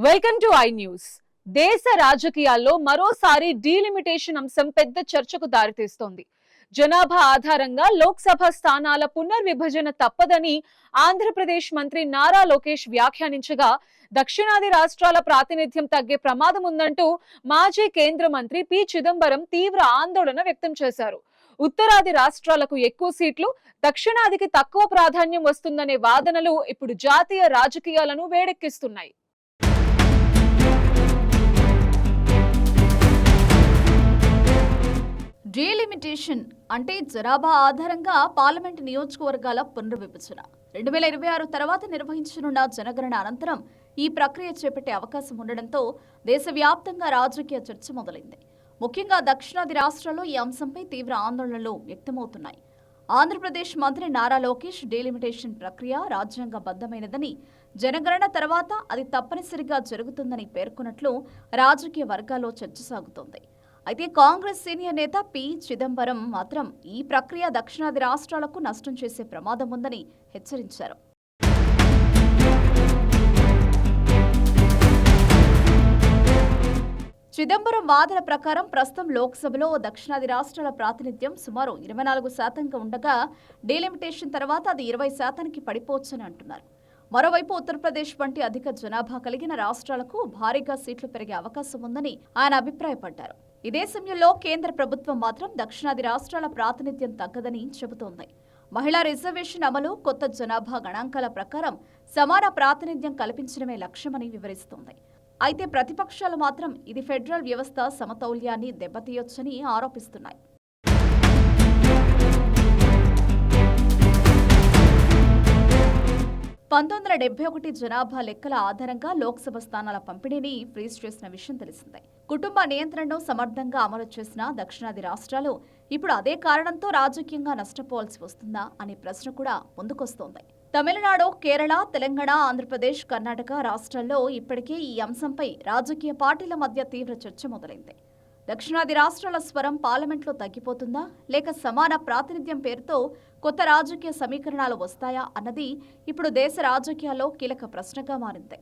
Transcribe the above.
Welcome to I news. దేశ రాజకీయాల్లో మరోసారి డీలిమిటేషన్ అంశం పెద్ద చర్చకు దారితీస్తోంది. జనాభా ఆధారంగా లోక్సభ స్థానాల పునర్విభజన తప్పదని ఆంధ్రప్రదేశ్ మంత్రి నారా లోకేష్ వ్యాఖ్యానించగా, దక్షిణాది రాష్ట్రాల ప్రాతినిధ్యం తగ్గే ప్రమాదం ఉందంటూ మాజీ కేంద్ర మంత్రి పి చిదంబరం తీవ్ర ఆందోళన వ్యక్తం చేశారు. ఉత్తరాది రాష్ట్రాలకు ఎక్కువ సీట్లు, దక్షిణాదికి తక్కువ ప్రాధాన్యం వస్తుందనే వాదనలు ఇప్పుడు జాతీయ రాజకీయాలను వేడెక్కిస్తున్నాయి. డీలిమిటేషన్ అంటే జనాభా ఆధారంగా పార్లమెంటు నియోజకవర్గాల పునర్విభజన. 2026 తర్వాత నిర్వహించనున్న జనగణన అనంతరం ఈ ప్రక్రియ చేపట్టే అవకాశం ఉండడంతో దేశవ్యాప్తంగా రాజకీయ చర్చ మొదలైంది. ముఖ్యంగా దక్షిణాది రాష్ట్రాల్లో ఈ అంశంపై తీవ్ర ఆందోళనలు వ్యక్తమవుతున్నాయి. ఆంధ్రప్రదేశ్ మంత్రి నారా లోకేష్ డీలిమిటేషన్ ప్రక్రియ రాజ్యాంగబద్ధమైనదని, జనగణన తర్వాత అది తప్పనిసరిగా జరుగుతుందని పేర్కొన్నట్లు రాజకీయ వర్గాల్లో చర్చ సాగుతోంది. అయితే కాంగ్రెస్ సీనియర్ నేత పి చిదంబరం మాత్రం ఈ ప్రక్రియ దక్షిణాది రాష్ట్రాలకు నష్టం చేసే ప్రమాదం ఉందని హెచ్చరించారు. చిదంబరం వాదన ప్రకారం ప్రస్తుతం లోక్సభలో దక్షిణాది రాష్ట్రాల ప్రాతినిధ్యం సుమారు 24% ఉండగా డీలిమిటేషన్ తర్వాత అది 20% పడిపోవచ్చని అంటున్నారు. మరోవైపు ఉత్తరప్రదేశ్ వంటి అధిక జనాభా కలిగిన రాష్ట్రాలకు భారీగా సీట్లు పెరిగే అవకాశం ఉందని ఆయన అభిప్రాయపడ్డారు. ఇదే సమయంలో కేంద్ర ప్రభుత్వం మాత్రం దక్షిణాది రాష్ట్రాల ప్రాతినిధ్యం తగ్గదని చెబుతోంది. మహిళా రిజర్వేషన్ అమలు, కొత్త జనాభా గణాంకాల ప్రకారం సమాన ప్రాతినిధ్యం కల్పించడమే లక్ష్యమని వివరిస్తోంది. అయితే ప్రతిపక్షాలు మాత్రం ఇది ఫెడరల్ వ్యవస్థ సమతౌల్యాన్ని దెబ్బతీయొచ్చని ఆరోపిస్తున్నాయి. 1971 జనాభా లెక్కల ఆధారంగా లోక్సభ స్థానాల పంపిణీని ఫ్రీజ్ చేసిన విషయం తెలిసిందే. కుటుంబ నియంత్రణను సమర్థంగా అమలు చేసిన దక్షిణాది రాష్ట్రాలు ఇప్పుడు అదే కారణంతో రాజకీయంగా నష్టపోవాల్సి వస్తుందా అనే ప్రశ్న కూడా ముందుకొస్తోంది. తమిళనాడు, కేరళ, తెలంగాణ, ఆంధ్రప్రదేశ్, కర్ణాటక రాష్ట్రాల్లో ఇప్పటికే ఈ అంశంపై రాజకీయ పార్టీల మధ్య తీవ్ర చర్చ మొదలైంది. దక్షిణాది రాష్ట్రాల స్వరం పార్లమెంట్లో తగ్గిపోతుందా, లేక సమాన ప్రాతినిధ్యం పేరుతో కొత్త రాజకీయ సమీకరణాలు వస్తాయా అన్నది ఇప్పుడు దేశ రాజకీయాల్లో కీలక ప్రశ్నగా మారింది.